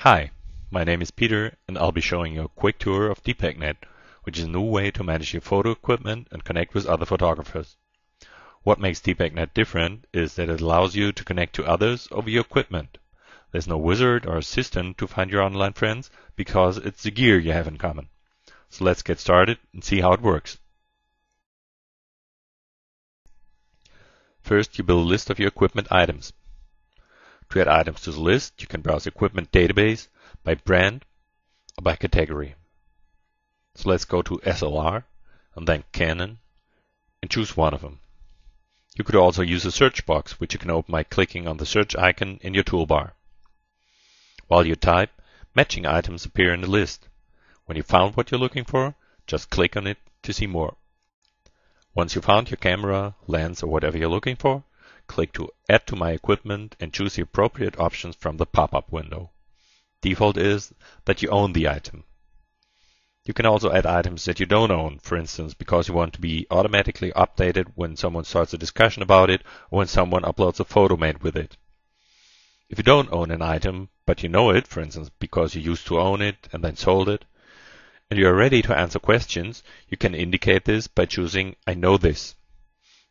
Hi, my name is Peter and I'll be showing you a quick tour of DPEQ which is a new way to manage your photo equipment and connect with other photographers. What makes DPEQ different is that it allows you to connect to others over your equipment. There's no wizard or assistant to find your online friends because it's the gear you have in common. So let's get started and see how it works. First, you build a list of your equipment items. To add items to the list, you can browse the equipment database by brand or by category. So let's go to SLR and then Canon and choose one of them. You could also use a search box, which you can open by clicking on the search icon in your toolbar. While you type, matching items appear in the list. When you found what you're looking for, just click on it to see more. Once you found your camera, lens, or whatever you're looking for, click to Add to My Equipment and choose the appropriate options from the pop-up window. Default is that you own the item. You can also add items that you don't own, for instance, because you want to be automatically updated when someone starts a discussion about it or when someone uploads a photo made with it. If you don't own an item, but you know it, for instance, because you used to own it and then sold it, and you are ready to answer questions, you can indicate this by choosing I know this.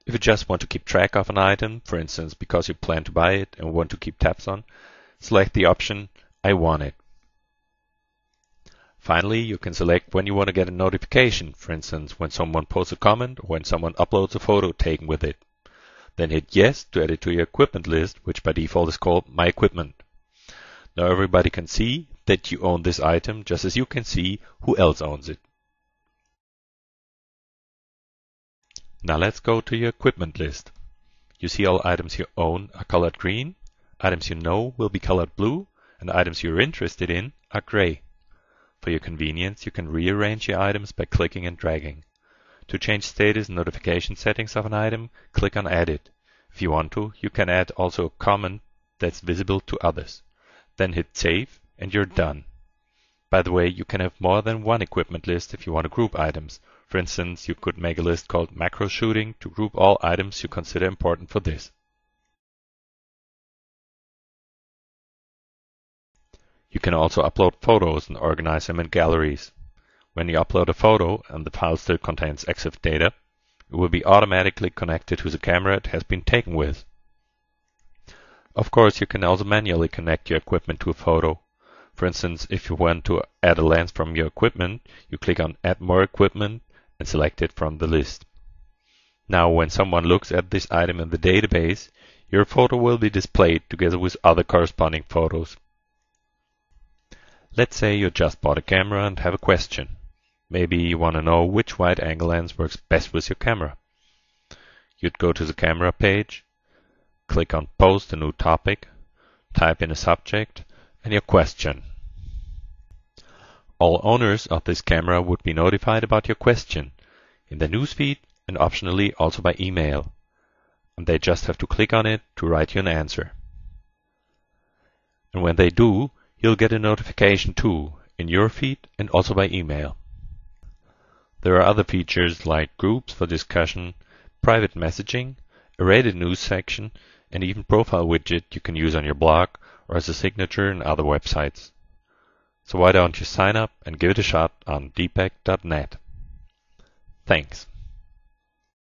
If you just want to keep track of an item, for instance, because you plan to buy it and want to keep tabs on, select the option I want it. Finally, you can select when you want to get a notification, for instance, when someone posts a comment or when someone uploads a photo taken with it. Then hit Yes to add it to your equipment list, which by default is called My Equipment. Now everybody can see that you own this item, just as you can see who else owns it. Now let's go to your equipment list. You see all items you own are colored green, items you know will be colored blue, and items you're interested in are gray. For your convenience, you can rearrange your items by clicking and dragging. To change status and notification settings of an item, click on Edit. If you want to, you can add also a comment that's visible to others. Then hit Save and you're done. By the way, you can have more than one equipment list if you want to group items. For instance, you could make a list called Macro Shooting to group all items you consider important for this. You can also upload photos and organize them in galleries. When you upload a photo and the file still contains EXIF data, it will be automatically connected to the camera it has been taken with. Of course, you can also manually connect your equipment to a photo. For instance, if you want to add a lens from your equipment, you click on Add More Equipment and select it from the list. Now, when someone looks at this item in the database, your photo will be displayed together with other corresponding photos. Let's say you just bought a camera and have a question. Maybe you want to know which wide-angle lens works best with your camera. You'd go to the camera page, click on Post a new topic, type in a subject, and your question. All owners of this camera would be notified about your question in the newsfeed and optionally also by email. And they just have to click on it to write you an answer. And when they do, you'll get a notification too, in your feed and also by email. There are other features like groups for discussion, private messaging, a rated news section, and even profile widget you can use on your blog or as a signature in other websites. So why don't you sign up and give it a shot on dpeq.net. Thanks.